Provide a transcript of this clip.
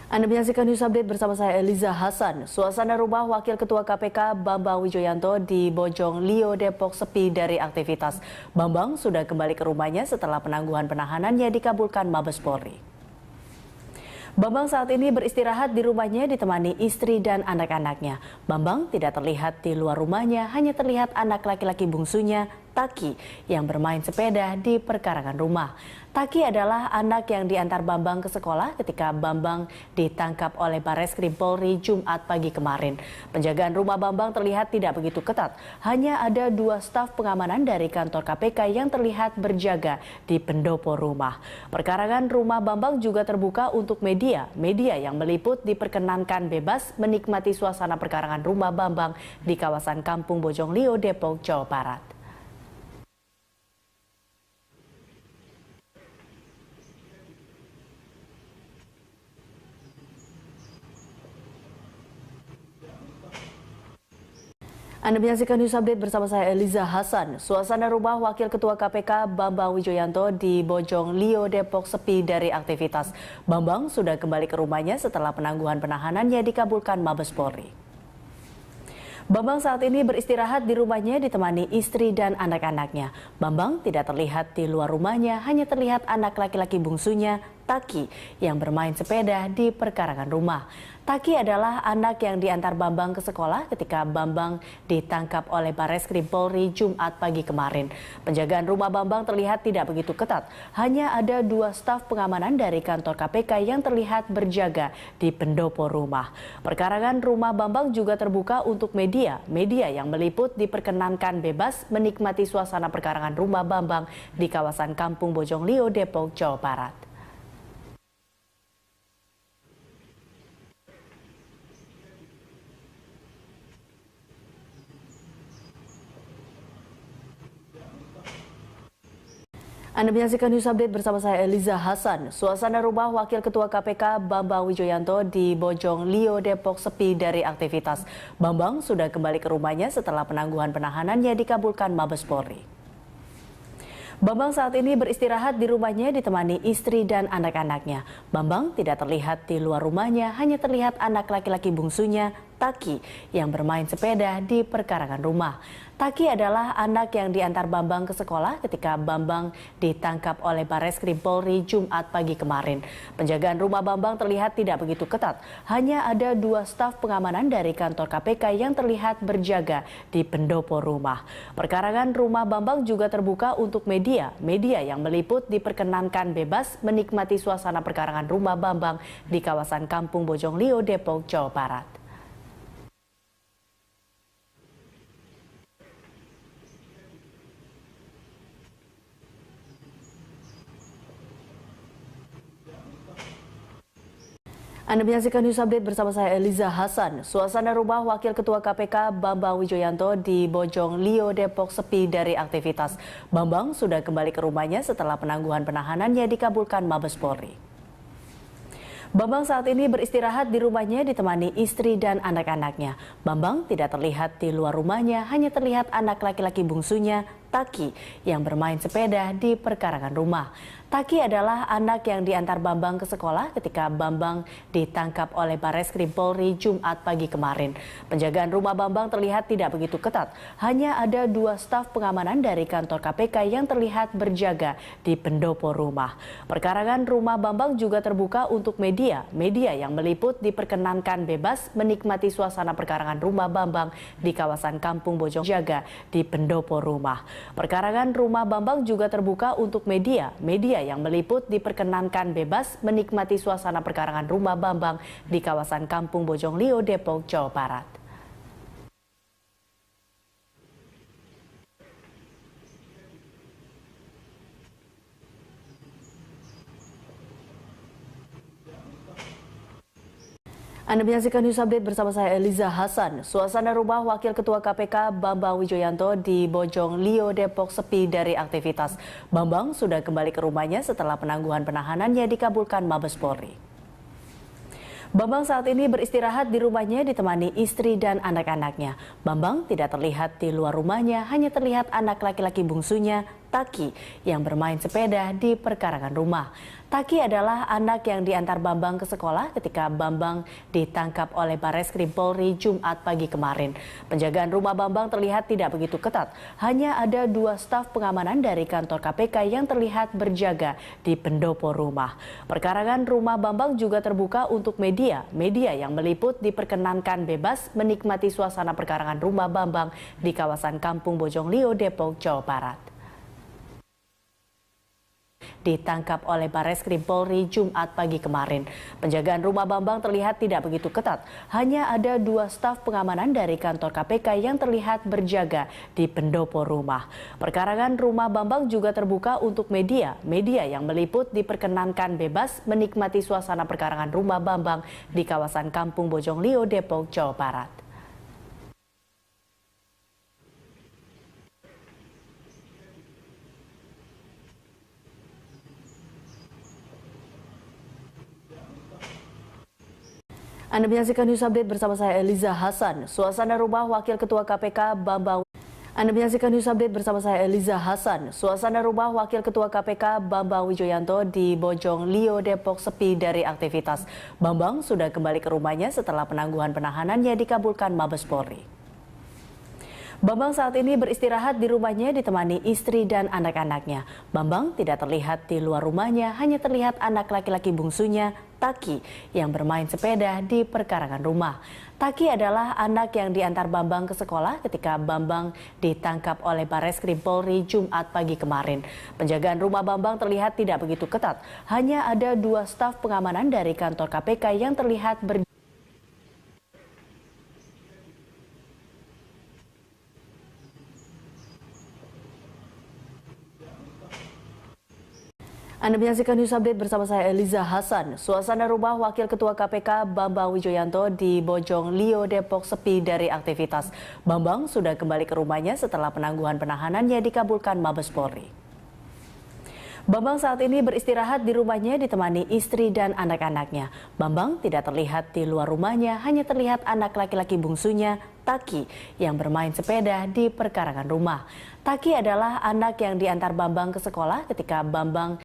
Anda menyaksikan News Update bersama saya Eliza Hasan. Suasana rumah Wakil Ketua KPK Bambang Wijoyanto di Bojong Lio, Depok sepi dari aktivitas. Bambang sudah kembali ke rumahnya setelah penangguhan penahanannya dikabulkan Mabes Polri. Bambang saat ini beristirahat di rumahnya ditemani istri dan anak-anaknya. Bambang tidak terlihat di luar rumahnya, hanya terlihat anak laki-laki bungsunya, Taki, yang bermain sepeda di perkarangan rumah. Taki adalah anak yang diantar Bambang ke sekolah ketika Bambang ditangkap oleh Barreskrim Polri Jumat pagi kemarin. Penjagaan rumah Bambang terlihat tidak begitu ketat. Hanya ada 2 staf pengamanan dari kantor KPK yang terlihat berjaga di pendopo rumah. Perkarangan rumah Bambang juga terbuka untuk media. Media yang meliput diperkenankan bebas menikmati suasana perkarangan rumah Bambang di kawasan Kampung Bojong Lio, Depok, Jawa Barat. Anda menyaksikan News Update bersama saya Eliza Hasan. Suasana rumah Wakil Ketua KPK Bambang Wijoyanto di Bojong Lio, Depok sepi dari aktivitas. Bambang sudah kembali ke rumahnya setelah penangguhan penahanannya dikabulkan Mabes Polri. Bambang saat ini beristirahat di rumahnya ditemani istri dan anak-anaknya. Bambang tidak terlihat di luar rumahnya, hanya terlihat anak laki-laki bungsunya, Taki, yang bermain sepeda di perkarangan rumah. Taki adalah anak yang diantar Bambang ke sekolah ketika Bambang ditangkap oleh Barreskrim Polri Jumat pagi kemarin. Penjagaan rumah Bambang terlihat tidak begitu ketat. Hanya ada 2 staf pengamanan dari kantor KPK yang terlihat berjaga di pendopo rumah. Perkarangan rumah Bambang juga terbuka untuk media. Media yang meliput diperkenankan bebas menikmati suasana perkarangan rumah Bambang di kawasan Kampung Bojong Lio, Depok, Jawa Barat. Anda menyaksikan News Update bersama saya Eliza Hasan. Suasana rumah Wakil Ketua KPK Bambang Wijoyanto di Bojong Lio, Depok sepi dari aktivitas. Bambang sudah kembali ke rumahnya setelah penangguhan penahanannya dikabulkan Mabes Polri. Bambang saat ini beristirahat di rumahnya ditemani istri dan anak-anaknya. Bambang tidak terlihat di luar rumahnya, hanya terlihat anak laki-laki bungsunya, Taki, yang bermain sepeda di perkarangan rumah. Taki adalah anak yang diantar Bambang ke sekolah ketika Bambang ditangkap oleh Barreskrim Polri Jumat pagi kemarin. Penjagaan rumah Bambang terlihat tidak begitu ketat. Hanya ada 2 staf pengamanan dari kantor KPK yang terlihat berjaga di pendopo rumah. Perkarangan rumah Bambang juga terbuka untuk media. Media yang meliput diperkenankan bebas menikmati suasana perkarangan rumah Bambang di kawasan Kampung Bojong Lio, Depok, Jawa Barat. Anda menyaksikan News Update bersama saya Eliza Hasan. Suasana rumah Wakil Ketua KPK Bambang Wijoyanto di Bojong Lio, Depok sepi dari aktivitas. Bambang sudah kembali ke rumahnya setelah penangguhan penahanannya dikabulkan Mabes Polri. Bambang saat ini beristirahat di rumahnya ditemani istri dan anak-anaknya. Bambang tidak terlihat di luar rumahnya, hanya terlihat anak laki-laki bungsunya, Taki, yang bermain sepeda di perkarangan rumah. Taki adalah anak yang diantar Bambang ke sekolah ketika Bambang ditangkap oleh Barreskrim Polri Jumat pagi kemarin. Penjagaan rumah Bambang terlihat tidak begitu ketat. Hanya ada 2 staf pengamanan dari kantor KPK yang terlihat berjaga di pendopo rumah. Perkarangan rumah Bambang juga terbuka untuk media. Media yang meliput diperkenankan bebas menikmati suasana perkarangan rumah Bambang di kawasan Kampung Bojong Jaga di pendopo rumah. Perkarangan rumah Bambang juga terbuka untuk media. Media yang meliput diperkenankan bebas menikmati suasana perkarangan rumah Bambang di kawasan Kampung Bojong Lio, Depok, Jawa Barat. Anda menyaksikan News Update bersama saya Eliza Hasan. Suasana rumah Wakil Ketua KPK Bambang Wijoyanto di Bojong Lio, Depok sepi dari aktivitas. Bambang sudah kembali ke rumahnya setelah penangguhan penahanannya dikabulkan Mabes Polri. Bambang saat ini beristirahat di rumahnya ditemani istri dan anak-anaknya. Bambang tidak terlihat di luar rumahnya, hanya terlihat anak laki-laki bungsunya, Taki yang bermain sepeda di perkarangan rumah. Taki adalah anak yang diantar Bambang ke sekolah ketika Bambang ditangkap oleh Bareskrim Polri Jumat pagi kemarin. Penjagaan rumah Bambang terlihat tidak begitu ketat. Hanya ada 2 staf pengamanan dari kantor KPK yang terlihat berjaga di pendopo rumah. Perkarangan rumah Bambang juga terbuka untuk media. Media yang meliput diperkenankan bebas menikmati suasana perkarangan rumah Bambang di kawasan Kampung Bojonglio, Depok, Jawa Barat. Ditangkap oleh Bareskrim Polri Jumat pagi kemarin. Penjagaan rumah Bambang terlihat tidak begitu ketat. Hanya ada 2 staf pengamanan dari kantor KPK yang terlihat berjaga di pendopo rumah. Perkarangan rumah Bambang juga terbuka untuk media. Media yang meliput diperkenankan bebas menikmati suasana perkarangan rumah Bambang di kawasan Kampung Bojonglio, Depok, Jawa Barat. Anda menyaksikan News Update bersama saya Eliza Hasan. Suasana rumah Wakil Ketua KPK Bambang Anda menyaksikan News Update bersama saya Eliza Hasan. Suasana rumah Wakil Ketua KPK Bambang Wijoyanto di Bojonglio, Depok sepi dari aktivitas. Bambang sudah kembali ke rumahnya setelah penangguhan penahanannya dikabulkan Mabes Polri. Bambang saat ini beristirahat di rumahnya ditemani istri dan anak-anaknya. Bambang tidak terlihat di luar rumahnya, hanya terlihat anak laki-laki bungsunya, Taki, yang bermain sepeda di perkarangan rumah. Taki adalah anak yang diantar Bambang ke sekolah ketika Bambang ditangkap oleh Bareskrim Polri Jumat pagi kemarin. Penjagaan rumah Bambang terlihat tidak begitu ketat. Hanya ada 2 staf pengamanan dari kantor KPK yang terlihat Anda menyaksikan News Update bersama saya Eliza Hasan. Suasana rumah Wakil Ketua KPK Bambang Wijoyanto di Bojonglio, Depok sepi dari aktivitas. Bambang sudah kembali ke rumahnya setelah penangguhan penahanannya dikabulkan Mabes Polri. Bambang saat ini beristirahat di rumahnya ditemani istri dan anak-anaknya. Bambang tidak terlihat di luar rumahnya, hanya terlihat anak laki-laki bungsunya, Taki, yang bermain sepeda di perkarangan rumah. Taki adalah anak yang diantar Bambang ke sekolah ketika Bambang